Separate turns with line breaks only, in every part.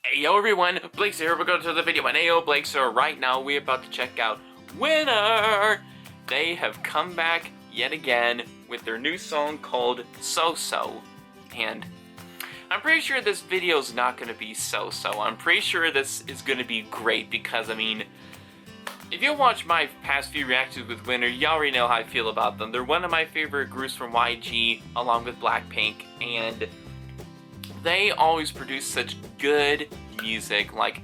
Hey yo everyone, Blake's here. We're going to the video and Ayo Blake. So right now we're about to check out Winner. They have come back yet again with their new song called Soso. And I'm pretty sure this video is not going to be so-so. I'm pretty sure this is going to be great because, I mean, if you watch my past few reactions with Winner, you already know how I feel about them. They're one of my favorite groups from YG along with Blackpink, and they always produce such good music, like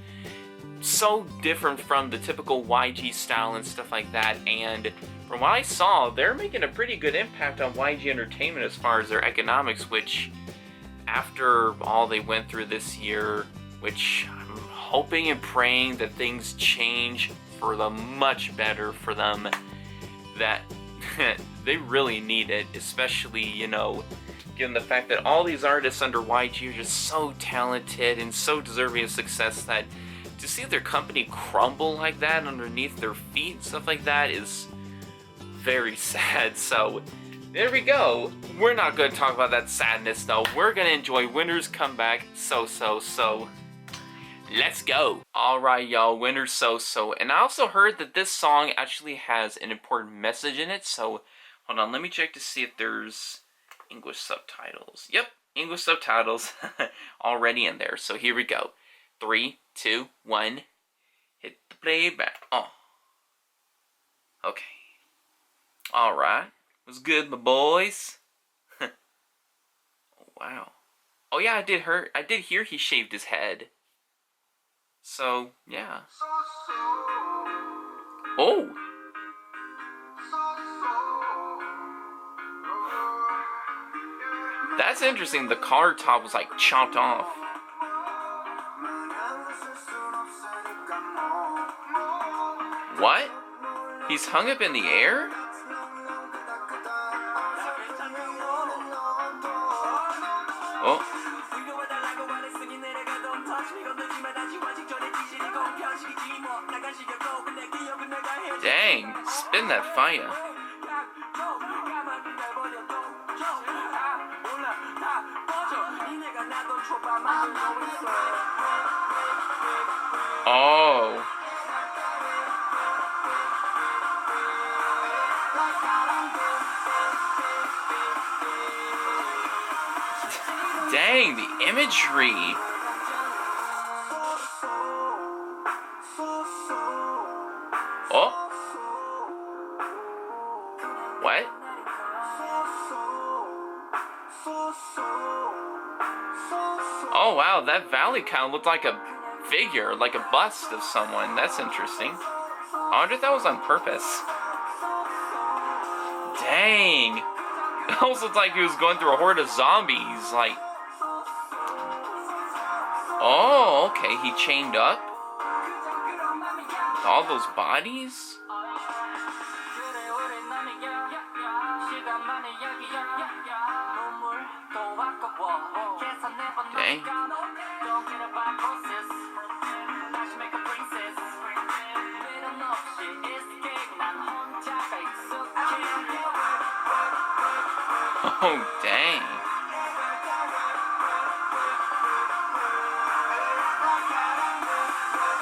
so different from the typical YG style and stuff like that. And from what I saw, they're making a pretty good impact on YG Entertainment as far as their economics, which after all they went through this year, which I'm hoping and praying that things change for the much better for them, that they really need it, especially, you know, given the fact that all these artists under YG are just so talented and so deserving of success, that to see their company crumble like that underneath their feet and stuff like that is very sad. So there we go. We're not going to talk about that sadness though. We're going to enjoy Winner's comeback, so let's go. Alright y'all, Winner's So. And I also heard that this song actually has an important message in it, so hold on, let me check to see if there's English subtitles. Yep, English subtitles already in there. So here we go. 3, 2, 1. Hit the playback. Oh. Okay. Alright. What's good, my boys? Oh, wow. Oh yeah, I did hear he shaved his head. So, yeah. Oh. That's interesting. The car top was like chopped off. What? He's hung up in the air? Oh. Dang, spin that fire. Oh. Dang, the imagery. Oh. What? Oh wow, that valley kind of looked like a figure, like a bust of someone. That's interesting. I wonder if that was on purpose. Dang. It almost looked like he was going through a horde of zombies, like... Oh, okay, he chained up? With all those bodies? Dang. Oh, dang.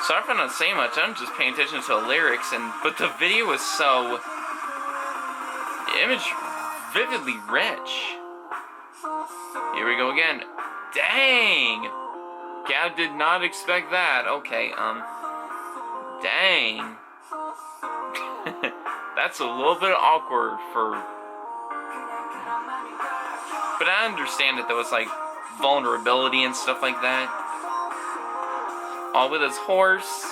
Sorry if I'm not saying much, I'm just paying attention to the lyrics, but the video is so... the image vividly rich. Here we go again. Dang! Yeah, I did not expect that. Okay, dang. That's a little bit awkward for... But I understand that there was, like, vulnerability and stuff like that. All with his horse.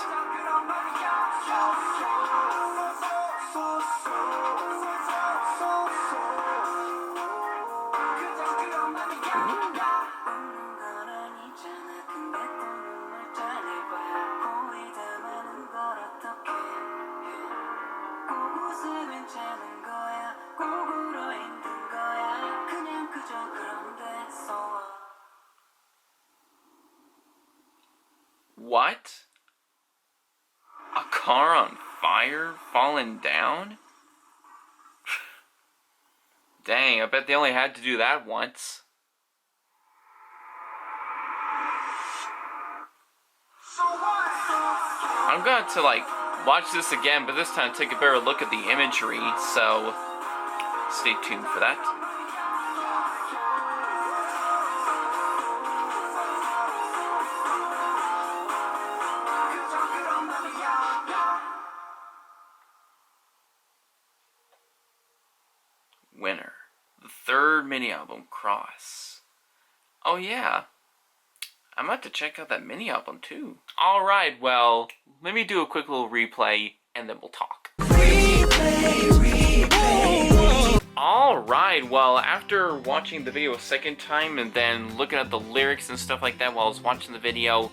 What? A car on fire? Falling down? Dang, I bet they only had to do that once. I'm going to, like, watch this again, but this time take a better look at the imagery, so stay tuned for that. Winner. The third mini-album, Cross. Oh yeah. I'm about to check out that mini-album too. Alright, well, let me do a quick little replay and then we'll talk. Alright, well, after watching the video a second time and then looking at the lyrics and stuff like that while I was watching the video,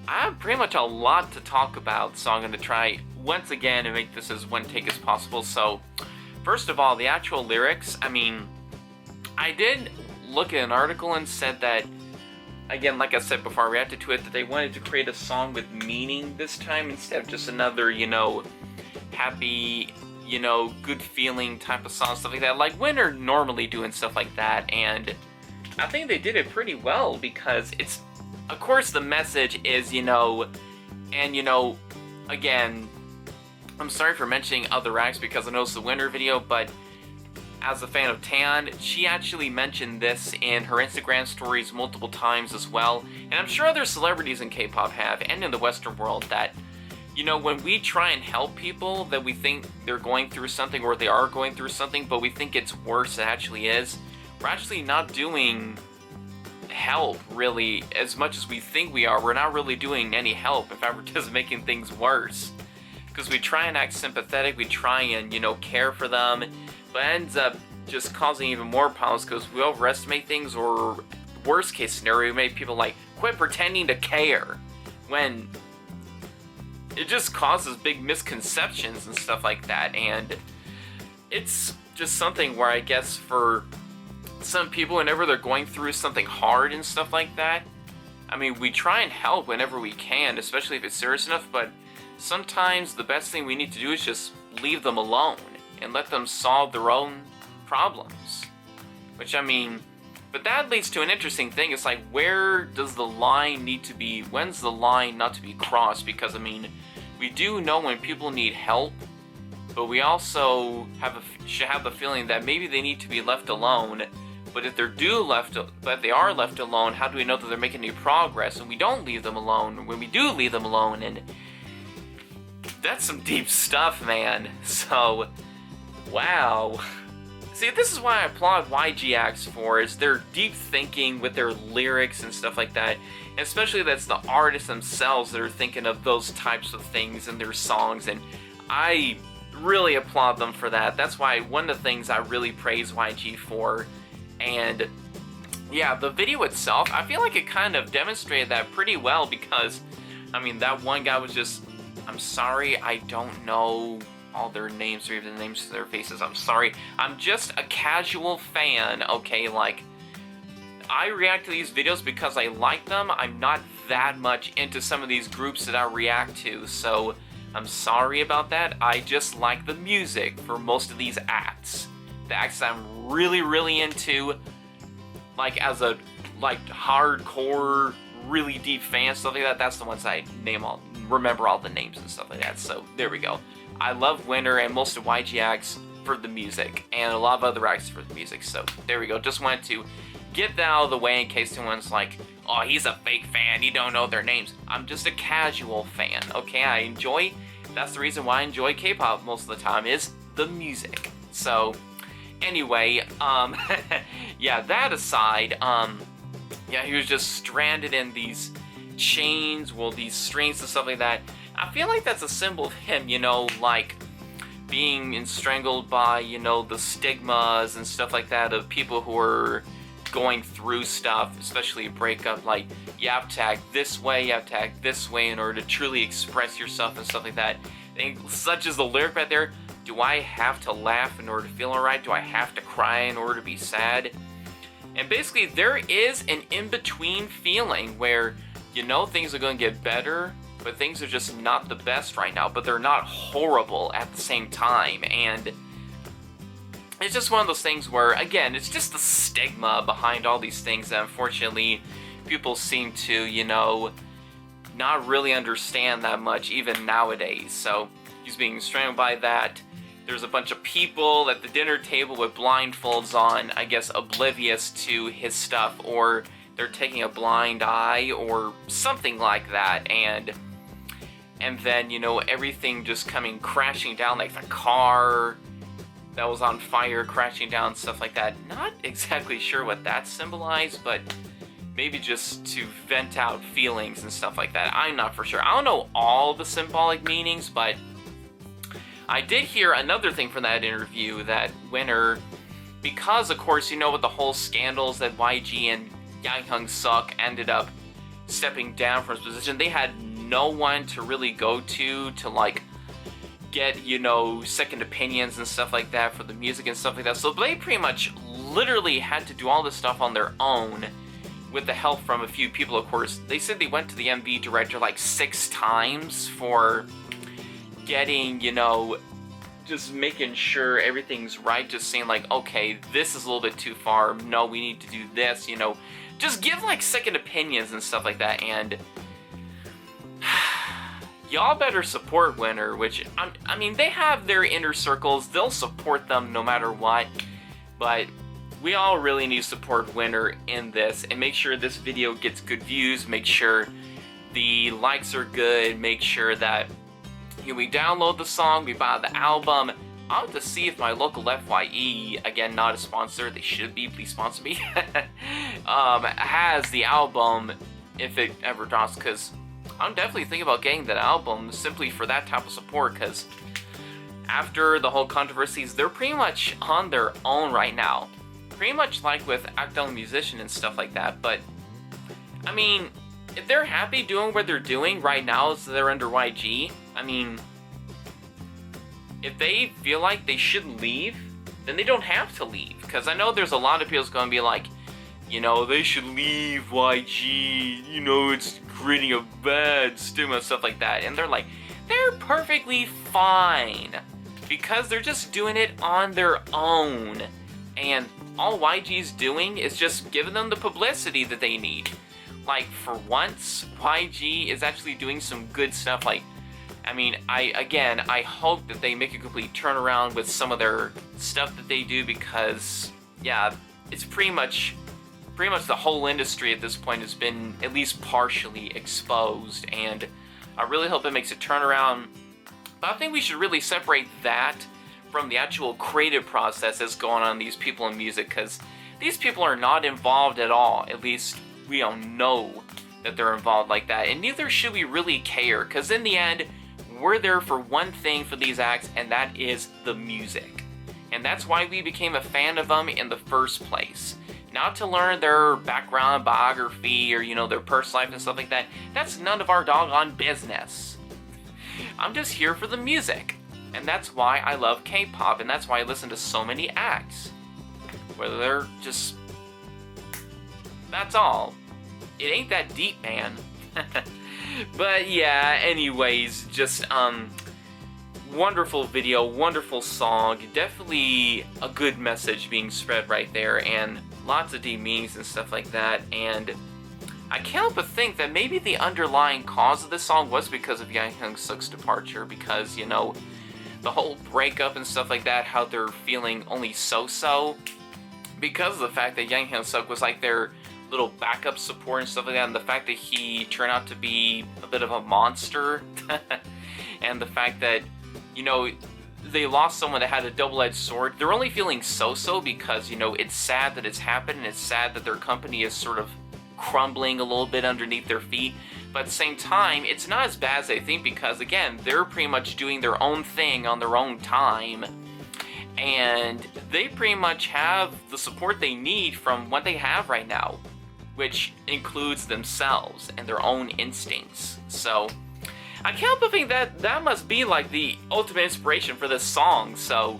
I have pretty much a lot to talk about, so I'm going to try once again and make this as one take as possible. So, first of all, the actual lyrics, I mean, I did look at an article and said that, again, like I said before I reacted to it, that they wanted to create a song with meaning this time instead of just another, you know, happy, you know, good feeling type of song, stuff like that. Like Winter normally doing stuff like that, and I think they did it pretty well because it's, of course, the message is, you know, and, you know, again, I'm sorry for mentioning other acts because I know it's the Winter video, but as a fan of Tan, she actually mentioned this in her Instagram stories multiple times as well, and I'm sure other celebrities in K-pop have, and in the Western world, that, you know, when we try and help people that we think they're going through something or they are going through something, but we think it's worse than it actually is, we're actually not doing help, really, as much as we think we are. We're not really doing any help, in fact, we're just making things worse. Because we try and act sympathetic, we try and, you know, care for them, but it ends up just causing even more problems because we overestimate things, or worst case scenario, we make people like quit pretending to care when it just causes big misconceptions and stuff like that. And it's just something where I guess for some people, whenever they're going through something hard and stuff like that, I mean, we try and help whenever we can, especially if it's serious enough, but sometimes the best thing we need to do is just leave them alone and let them solve their own problems. Which, I mean, but that leads to an interesting thing. It's like, where does the line need to be, when's the line not to be crossed? Because, I mean, we do know when people need help, but we also should have the feeling that maybe they need to be left alone. But if they are left alone, how do we know that they're making any progress? And we don't leave them alone, when we do leave them alone, and that's some deep stuff, man. So, wow. See, this is why I applaud YG acts for, is their deep thinking with their lyrics and stuff like that. And especially that's the artists themselves that are thinking of those types of things in their songs, and I really applaud them for that. That's why one of the things I really praise YG for. And yeah, the video itself, I feel like it kind of demonstrated that pretty well because, I mean, that one guy was just, I'm sorry, I don't know all their names or even the names of their faces. I'm sorry. I'm just a casual fan, okay? Like, I react to these videos because I like them. I'm not that much into some of these groups that I react to, so I'm sorry about that. I just like the music for most of these acts. The acts that I'm really, really into, like, as a, like, hardcore, really deep fan, stuff like that, that's the ones I remember all the names and stuff like that, so there we go. I love Winter and most of YG acts for the music, and a lot of other acts for the music, so there we go. Just wanted to get that out of the way in case someone's like, oh, he's a fake fan, you don't know their names. I'm just a casual fan, okay? That's the reason why I enjoy K-pop most of the time, is the music. So, anyway, yeah, that aside, yeah, he was just stranded in these chains, well, these strings and stuff like that. I feel like that's a symbol of him, you know, like being strangled by, you know, the stigmas and stuff like that of people who are going through stuff, especially a breakup. Like, you have to act this way, you have to act this way in order to truly express yourself and stuff like that. And such as the lyric right there, do I have to laugh in order to feel alright? Do I have to cry in order to be sad? And basically, there is an in-between feeling where, you know, things are going to get better, but things are just not the best right now, but they're not horrible at the same time. And it's just one of those things where, again, it's just the stigma behind all these things that unfortunately people seem to, you know, not really understand that much even nowadays. So he's being strangled by that. There's a bunch of people at the dinner table with blindfolds on, I guess oblivious to his stuff, or they're taking a blind eye or something like that, and then, you know, everything just coming crashing down, like the car that was on fire crashing down, stuff like that. Not exactly sure what that symbolized, but maybe just to vent out feelings and stuff like that. I'm not for sure. I don't know all the symbolic meanings, but I did hear another thing from that interview, that Winner, because of course, you know, with the whole scandals that YG and Yang Hyun-suk ended up stepping down from his position, they had no one to really go to like get, you know, second opinions and stuff like that for the music and stuff like that. So they pretty much literally had to do all this stuff on their own with the help from a few people, of course. They said they went to the MV director like 6 times for getting, you know, just making sure everything's right, just saying like, okay, this is a little bit too far, no, we need to do this, you know, just give like second opinions and stuff like that. And y'all better support Winner, which, I mean, they have their inner circles, they'll support them no matter what, but we all really need to support Winner in this, and make sure this video gets good views, make sure the likes are good, make sure that, you know, we download the song, we buy the album. I'll have to see if my local FYE, again, not a sponsor, they should be, please sponsor me, has the album if it ever drops, because I'm definitely thinking about getting that album simply for that type of support, because after the whole controversies, they're pretty much on their own right now. Pretty much like with Acting Musician and stuff like that, but I mean, if they're happy doing what they're doing right now, so they're under YG, I mean, if they feel like they should leave, then they don't have to leave, because I know there's a lot of people going to be like, you know, they should leave YG, you know, it's creating a bad stigma, stuff like that, and they're like, they're perfectly fine, because they're just doing it on their own, and all YG's doing is just giving them the publicity that they need. Like, for once, YG is actually doing some good stuff. Like, I mean, I hope that they make a complete turnaround with some of their stuff that they do, because, yeah, it's pretty much the whole industry at this point has been at least partially exposed, and I really hope it makes a turnaround. But I think we should really separate that from the actual creative process that's going on in these people in music, because these people are not involved at all. At least we don't know that they're involved like that, and neither should we really care, because in the end, we're there for one thing for these acts, and that is the music. And that's why we became a fan of them in the first place. Not to learn their background, biography, or, you know, their personal life and stuff like that. That's none of our doggone business. I'm just here for the music. And that's why I love K-pop, and that's why I listen to so many acts. Whether they're just... That's all. It ain't that deep, man. But yeah, anyways, just, wonderful video, wonderful song, definitely a good message being spread right there, and lots of deep meanings and stuff like that, and I can't help but think that maybe the underlying cause of this song was because of Yang Hyun-suk's departure, because, you know, the whole breakup and stuff like that, how they're feeling only so-so, because of the fact that Yang Hyun-suk was like their little backup support and stuff like that, and the fact that he turned out to be a bit of a monster, and the fact that, you know, they lost someone that had a double-edged sword. They're only feeling so-so because, you know, it's sad that it's happened, and it's sad that their company is sort of crumbling a little bit underneath their feet, but at the same time, it's not as bad as they think, because, again, they're pretty much doing their own thing on their own time, and they pretty much have the support they need from what they have right now, which includes themselves and their own instincts. So I can't help but think that that must be like the ultimate inspiration for this song. So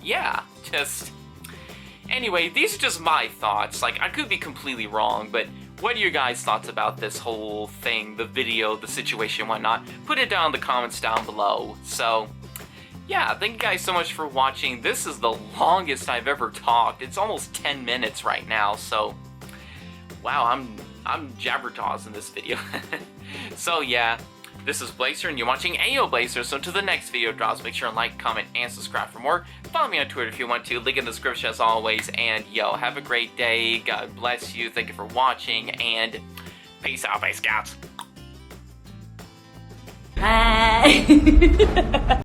yeah, just anyway, these are just my thoughts. Like, I could be completely wrong, but what are your guys' thoughts about this whole thing, the video, the situation, whatnot? Put it down in the comments down below. So yeah, thank you guys so much for watching. This is the longest I've ever talked. It's almost 10 minutes right now, so wow, I'm I'm jabberjaws in this video. So yeah, this is Blazer, and you're watching AO Blazer. So until the next video drops, make sure to like, comment, and subscribe for more. Follow me on Twitter if you want to. Link in the description as always. And yo, have a great day. God bless you. Thank you for watching, and peace out, Bay Scouts.
Bye.